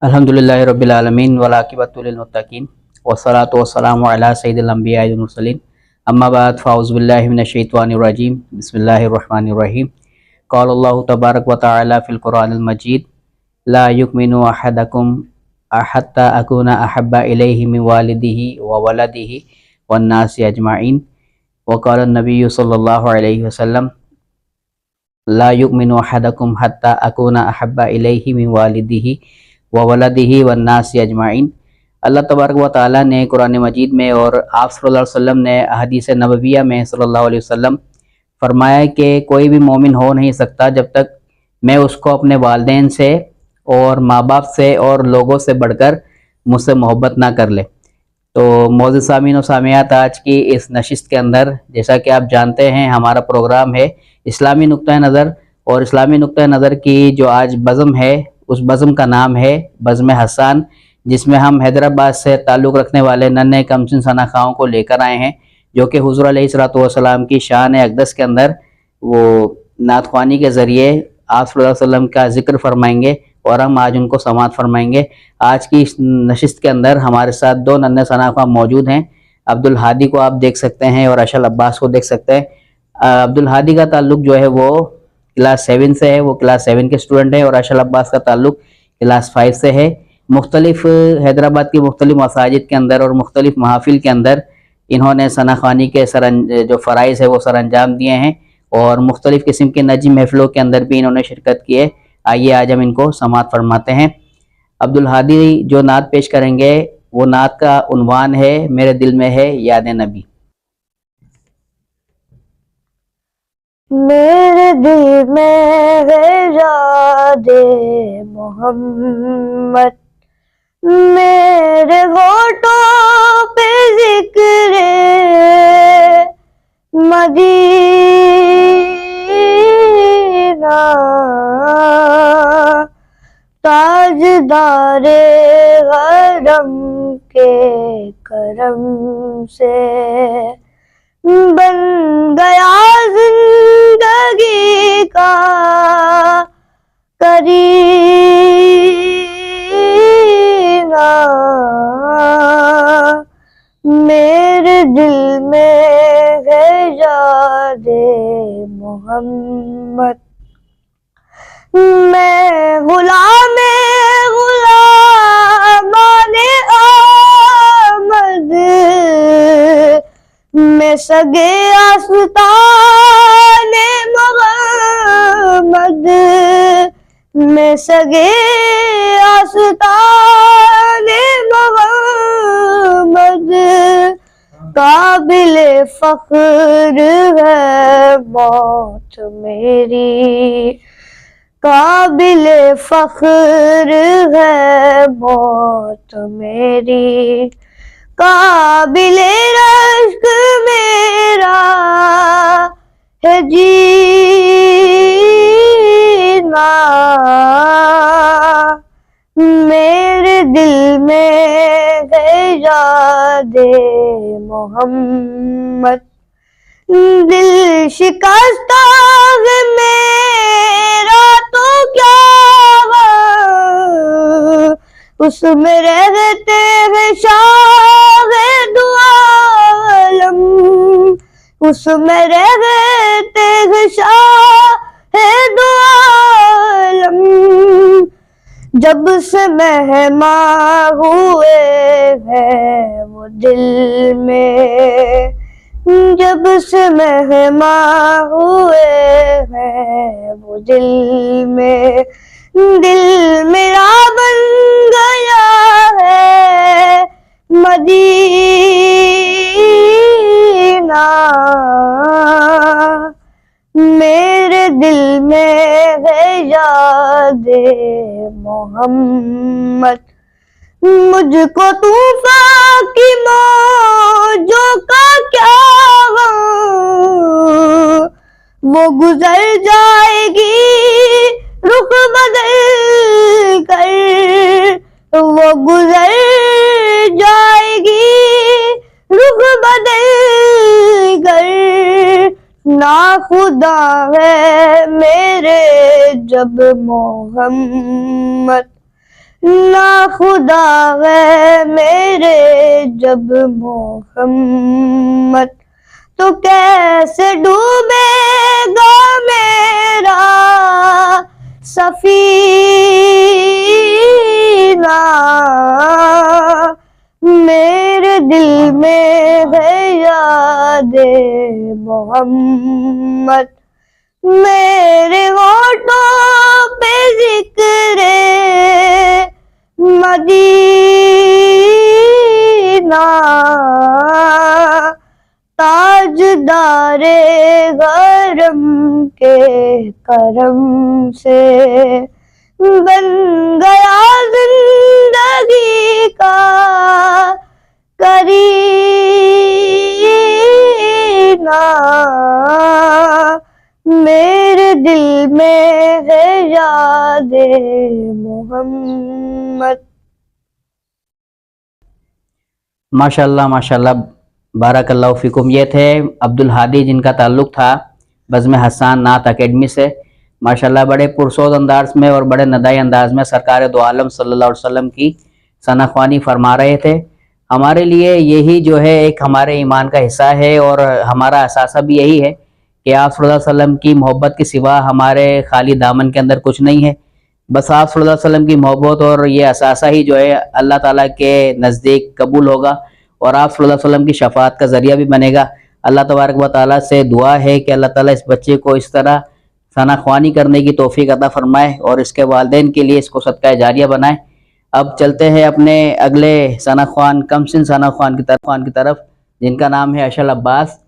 अल्हम्दुलिल्लाहि रब्बिल आलमीन वल आक़िबतु लिल मुत्तक़ीन वस्सलातु वस्सलामु अला सय्यिदिल अंबिया'i वल मुरसलीन अम्मा बाद फ़अऊज़ु बिल्लाहि मिनश शैतानिर रजीम बिस्मिल्लाहिर रहमानिर रहीम क़ाल अल्लाहु तबारक व तआला फ़िल क़ुरआनिल मजीद ला युमिनु अहदकुम हत्ता अकूना अहब्बा इलैहि मिन वालिदिही व वलदिही वन नासि अजमाइन व क़ाला नबिय्यु सल्लल्लाहु अलैहि वसल्लम ला युमिनु अहदकुम हत्ता अकूना अहब्बा इलैहि मिन वालिदिही व वलदिही वन नासि अजमाइन। अल्लाह तबारक व तआला ने कुरान मजीद में और आप सल्लल्लाहु अलैहि वसल्लम ने हदीस नबविया में सल्लल्लाहु अलैहि वसल्लम फरमाया कि कोई भी मोमिन हो नहीं सकता जब तक मैं उसको अपने वालिदैन से और माँ बाप से और लोगों से बढ़कर मुझसे मोहब्बत ना कर ले। तो मौजूद सामीन और सामियात, आज की इस नशिस्त के अंदर जैसा कि आप जानते हैं हमारा प्रोग्राम है इस्लामी नुक्ता नज़र, और इस्लामी नुक्ता नज़र की जो आज बज़म है उस बज़म का नाम है बज़म हसन, जिसमें हम हैदराबाद से ताल्लुक़ रखने वाले नन्हे कमसिन सनाखाओं को लेकर आए हैं जो कि हुज़ूर अलैहिस्सलातु वस्सलाम की शान अक़दस के अंदर वो नात ख़्वानी के ज़रिए आप सल्लल्लाहु अलैहि वसल्लम का ज़िक्र फरमाएंगे और हम आज उनको समात फरमाएंगे। आज की इस नशिस्त के अंदर हमारे साथ दो नन्हे सनाखा मौजूद हैं। अब्दुल हादी को आप देख सकते हैं और अशल अब्बास को देख सकते हैं। अब्दुल हादी का ताल्लुक जो है वो क्लास 7 से है, वो क्लास 7 के स्टूडेंट है, और अशल अब्बास का ताल्लुक क्लास 5 से है। मुख्तलिफ हैदराबाद की मुख्तलिफ मसाजिद के अंदर और मुख्तलिफ महफिल के अंदर इन्होंने सनाखानी के जो फ़राइज़ है वो सर अंजाम दिए हैं, और मुख्तलिफ़ किस्म के नजी महफिलों के अंदर भी इन्होंने शिरकत की है। आइए आज हम इनको समात फरमाते हैं। अब्दुल हादी जो नात पेश करेंगे वो नात का उन्वान है मेरे दिल में है याद नबी। मेरे दिल में है याद मोहम्मद, मेरे होठों पे जिक्र मदीना, ताजदारे हरम के करम से बन गया जिंदगी का करीना। मेरे दिल में है याद मोहम्मद, मैं गुलामाने आमद, मैं सगे आस्ताने मोहम्मद, मैं सगे आस्ताने मोहम्मद, काबिले फख्र है मौत मेरी, काबिले फख्र है मौत मेरी, काबिले रश्क मेरा है जीना। मेरे दिल में है याद मोहम्मद, दिल शिकस्ता है मेरा तो क्या उसमें रहते हैं शाह दो आलम, उसमें रहते हैं शाह दो आलम। जब से मेहमा हुए हैं वो दिल में, जब से मेहमा हुए हैं वो दिल में, दिल मेरा बन गया है मदीना। मेरे दिल में है याद मोहम्मद, मुझको तूफान की मौजों का क्या वो गुजर जाएगी रुख बदल कर, वो गुजर जाएगी रुख बदल कर। ना खुदा है मेरे जब मोहम्मद ना खुदा है मेरे जब मोहम्मद, तो कैसे डूबेगा मेरा सफीना। मेरे दिल में है याद मोहम्मद, मेरे होठों पे जिक्रे मदीना। ताजदारे गरम के करम से बन गया जिंदगी का करीना। मेरे दिल में है याद मोहम्मद। माशाल्लाह माशाल्लाह, बारकल्लाहु फ़ीकुम। ये थे अब्दुल हादी, जिनका ताल्लुक़ था बज़्म हसन नात अकेडमी से। माशाल्लाह बड़े पुरसोद अंदाज में और बड़े नदाई अंदाज में सरकार दो आलम सल्लल्लाहु अलैहि वसल्लम की सनाख्वानी फरमा रहे थे। हमारे लिए यही जो है एक हमारे ईमान का हिस्सा है और हमारा असासा भी यही है कि आप सल्लल्लाहु अलैहि वसल्लम की मोहब्बत के सिवा हमारे खाली दामन के अंदर कुछ नहीं है। बस आप सल्लल्लाहु अलैहि वसल्लम की मोहब्बत और ये असासा ही जो है अल्लाह ताला के नज़दीक कबूल होगा और आप सल्लल्लाहु अलैहि वसल्लम की शफाअत का ज़रिया भी बनेगा। अल्लाह तबारक व तआला से दुआ है कि अल्लाह ताला इस बच्चे को इस तरह सनाख्वानी करने की तौफीक अता फरमाए और इसके वालिदैन के लिए इसको सदका जारिया बनाए। अब चलते हैं अपने अगले सनाख्वान, कमसिन सनाख्वान की तरफ, जिनका नाम है अशल अब्बास,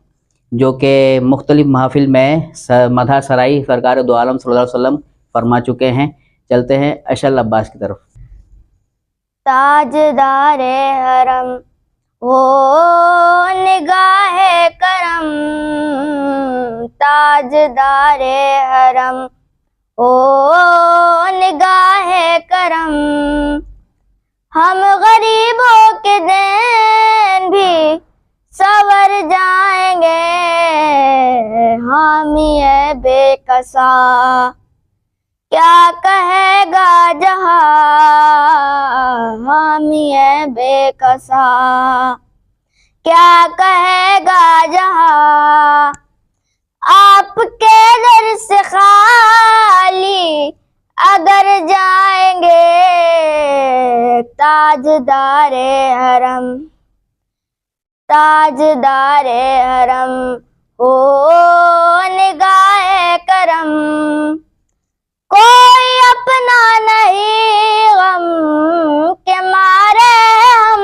जो कि मुख्तलिफ महफिल में मधा सराई सरकार दो आलम सल्लल्लाहु अलैहि वसल्लम फरमा चुके हैं। चलते हैं अशल अब्बास की तरफ। ताजदारे हरम हो निगाहे करम, ताजदारे हरम हो निगाहे करम। हम गरीबों के दिन भी सवर जाएंगे, हामी है बेकसा क्या कहेगा जहां, हामी है बेकसा क्या कहेगा जहां। आपके दर से खाली अगर जाएंगे, ताजदारे हरम, ताजदारे हरम हो निगाहे करम। कोई अपना नहीं गम के मारे हम,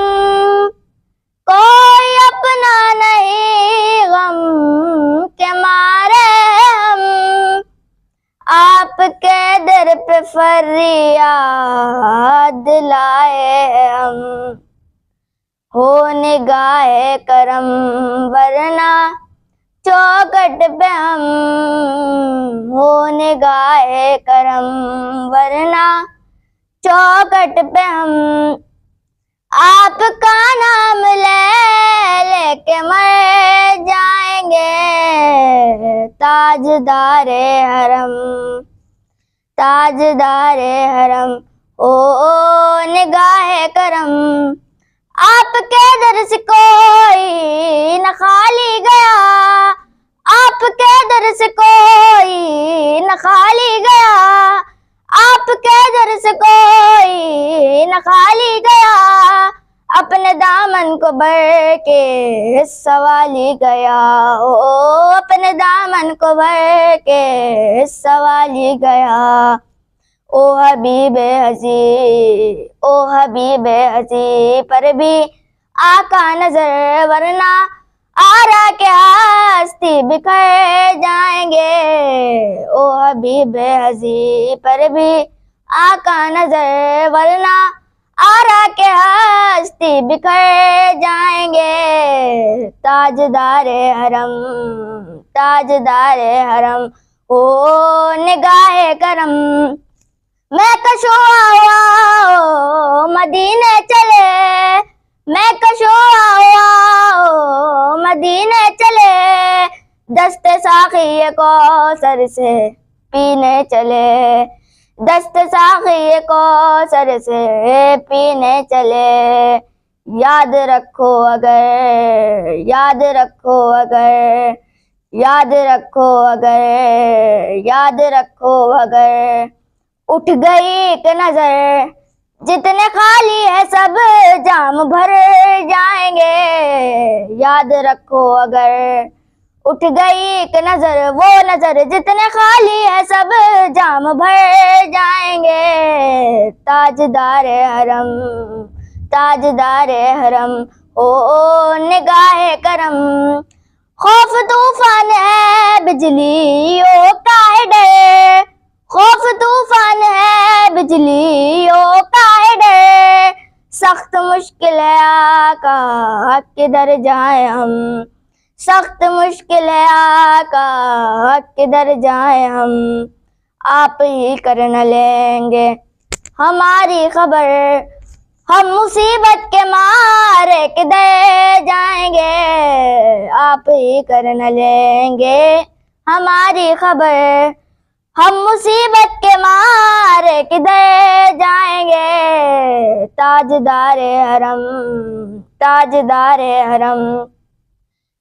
कोई अपना नहीं गम के मारे हम। आपके दर पे फरियाद लाए हम, हो निगाहे करम वरना चौखट पे हम, हो निगाहे करम वरना चौखट पे हम। आपका नाम लेके मर जाएंगे, ताजदारे हरम, ताजदारे हरम ओ निगाहे करम। आपके दर से कोई न खाली गया, आपके दर से कोई न खाली गया, आपके दर से कोई न खाली गया। अपने दामन को भर के सवाली गया, ओ अपने दामन को भर के सवाली गया। ओ हबीबे हसी, ओ हबीबे हसी पर भी आका नजर वरना आरा के हस्ती बिखर जाएंगे। ओ हबीबे हसी पर भी आका नजर वरना आरा के हस्ती बिखर जाएंगे। ताजदारे हरम, ताजदारे हरम ओ निगाहे करम। मैं कशो हुआ मदीने चले, मैं कशो हुआ मदीने चले। दस्ते साखी को सर से पीने चले, दस्त साक़ी को सर से पीने चले। याद रखो अगर, याद रखो अगर, याद रखो अगर, याद रखो अगर उठ गई एक नजर, जितने खाली है सब जाम भर जाएंगे। याद रखो अगर, उठ गई एक नजर, वो नजर जितने खाली है सब जाम भर जाएंगे। ताजदारे हरम, ताजदारे हरम हो निगाहे करम। खौफ तूफान है बिजली ओ काहे डर, खौफ तूफान है बिजली ओ काहे डर। सख्त मुश्किल है आका किधर जाए हम, सख्त मुश्किल है आका किधर जाए हम। आप ही कर न लेंगे हमारी खबर, हम मुसीबत के मारे किधर जाएंगे। आप ही कर न लेंगे हमारी खबर, हम मुसीबत के मारे किधर जाएंगे। ताजदारे हरम, ताजदारे हरम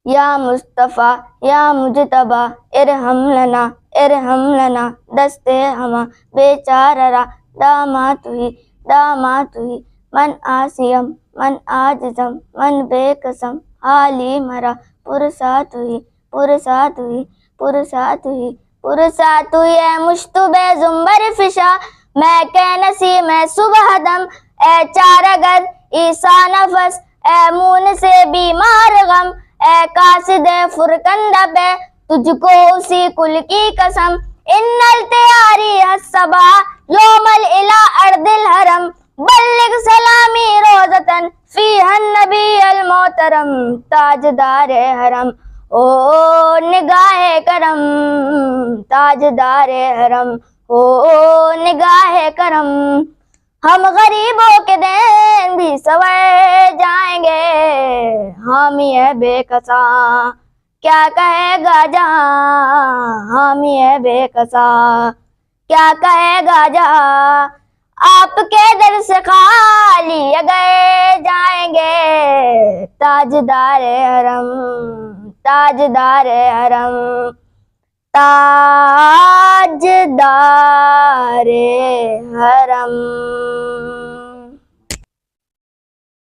या मुस्तफ़ा या मुजतबा इरहम लना, इरहम लना दस्ते हमा बेचारा। दामात हुई, दामात हुई मन आसियम, मन आजिज़म, मन बेकसम हाली मरा। पुरसात हुई, पुरसात हुई, पुरसात हुई, पुरसात हुई है मुश्तबे जुम्बर फिशा। मैं के नसी मैं सुबह दम, ए चारगर ईसा नफस, ए मून से बीमार गम। ए कासिदे फुरकंदा पे तुझको उसी कुल की कसम। इन्नल तैयारी हस्सबा योमल इला अर्दिल हरम, बल्लिग सलामी रोज़तन फीहन नबी अल मोहतरम। ताजदारे हरम ओ निगाहे करम, ताजदारे हरम ओ निगाहे करम। हम गरीबों के दिन भी सवर जाएंगे, हम ये बेकसा क्या कहेगा जहां। हम ये बेकसा क्या कहेगा जहां, आपके दर से खाली अगर जाएंगे। ताजदारे हरम, ताजदारे हरम, ताजदारे हरम।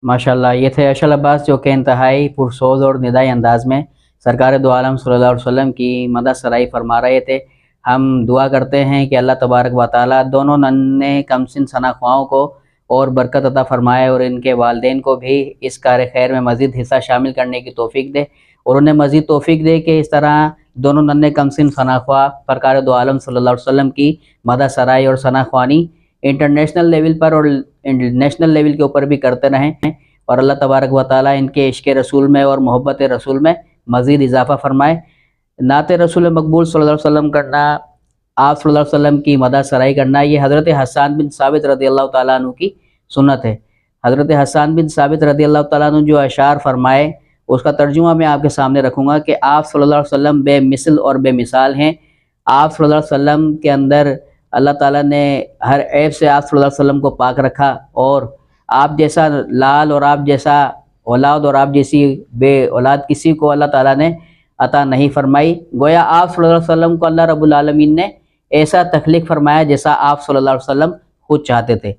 माशाल्लाह, ये थे अशल अब्बास जो कि इंतहाई पुरसोज और निदाई अंदाज में सरकार दो आलम सल्लल्लाहु अलैहि वसल्लम की मदद सराई फरमा रहे थे। हम दुआ करते हैं कि अल्लाह तबारक व तआला दोनों नन्हे कमसिन सनाख्वाओं को और बरकत अता फरमाए और इनके वालिदैन को भी इस कार खैर में मज़ीद हिस्सा शामिल करने की तौफीक दे और उन्हें मज़ीद तौफीक दे कि इस तरह दोनों नन्हे कमसिन सनाख्वा सरकार दो आलम सल्लल्लाहु अलैहि वसल्लम की मदद सराई और सनाख्वानी इंटरनेशनल लेवल पर और नेशनल लेवल के ऊपर भी करते रहें और अल्लाह तबारक व तआला इनके इश्क़ रसूल में और मोहब्बत रसूल में मज़ीद इजाफ़ा फरमाए। नात रसूल मकबूल सल्लल्लाहु अलैहि वसल्लम करना, आप सल्लल्लाहु अलैहि वसल्लम की मदद सराई करना, ये हज़रत हसन बिन साबित रज़ियल्लाहु ताला अन्हु की सुन्नत है। हज़रत हसन बिन साबित रज़ियल्लाहु ताला अन्हु जो अशार फरमाए उसका तर्जुमा मैं आपके सामने रखूँगा कि आप सल्लल्लाहु अलैहि वसल्लम बेमिसल और बेमिसाल हैं। आप सल्लल्लाहु अलैहि वसल्लम के अंदर अल्लाह ताला ने हर ऐब से आप सल्लल्लाहु अलैहि वसल्लम को पाक रखा और आप जैसा लाल और आप जैसा औलाद और आप जैसी बे औलाद किसी को अल्लाह ताला ने अता नहीं फरमाई। गोया आप सल्लल्लाहु अलैहि वसल्लम को अल्लाह रब्बुल आलमीन ने ऐसा तख्लीक फरमाया जैसा आप सल्लल्लाहु अलैहि वसल्लम खुद चाहते थे।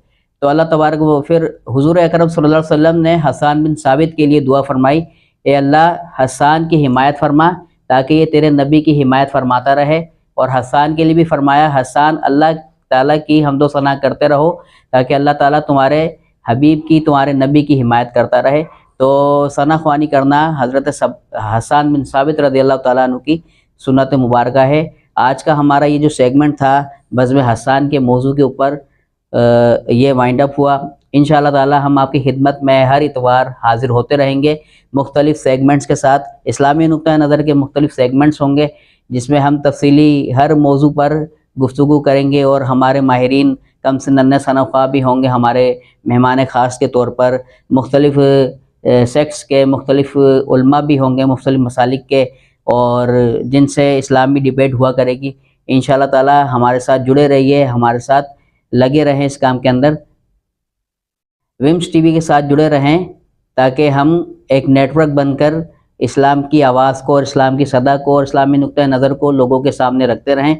तो अल्लाह तबारक व फिर हुजूर अकरम सल्लल्लाहु अलैहि वसल्लम ने हसन बिन साबित के लिए दुआ फरमाई, ए अल्लाह हसन की हिमायत फरमा ताकि ये तेरे नबी की हिमायत फरमाता रहे। और हसन के लिए भी फरमाया, हसन अल्लाह ताला की हम्दो सना करते रहो ताकि अल्लाह ताला तुम्हारे हबीब की, तुम्हारे नबी की हिमायत करता रहे। तो सना ख्वानी करना हज़रत हसन बिन साबित रज़ियल्लाहु ताला अन्हु की सुन्नत मुबारक है। आज का हमारा ये जो सेगमेंट था बज़्म हसन के मौजू के ऊपर ये वाइंड अप हुआ। इंशाअल्लाह ताला हम आपकी खिदमत में हर इतवार हाजिर होते रहेंगे मुख्तलिफ़ सेगमेंट्स के साथ। इस्लामी नुक्ता नज़र के मुख्तलिफ़ सेगमेंट्स होंगे जिसमें हम तफसीली हर मौजू पर गुफ्तगू करेंगे और हमारे माहिरीन कम से नन्हे सनाख्वा भी होंगे हमारे मेहमान ख़ास के तौर पर। मुख्तलिफ़ सेक्स के मुख्तलिफ़ उलमा भी होंगे मुख्तलिफ़ मसालिक के और जिनसे इस्लामी डिबेट हुआ करेगी। इंशाल्लाह ताला हमारे साथ जुड़े रहिए, हमारे साथ लगे रहें इस काम के अंदर। विम्स टीवी के साथ जुड़े रहें ताकि हम एक नेटवर्क बनकर इस्लाम की आवाज़ को और इस्लाम की सदा को और इस्लामी नुक्ता नज़र को लोगों के सामने रखते रहें।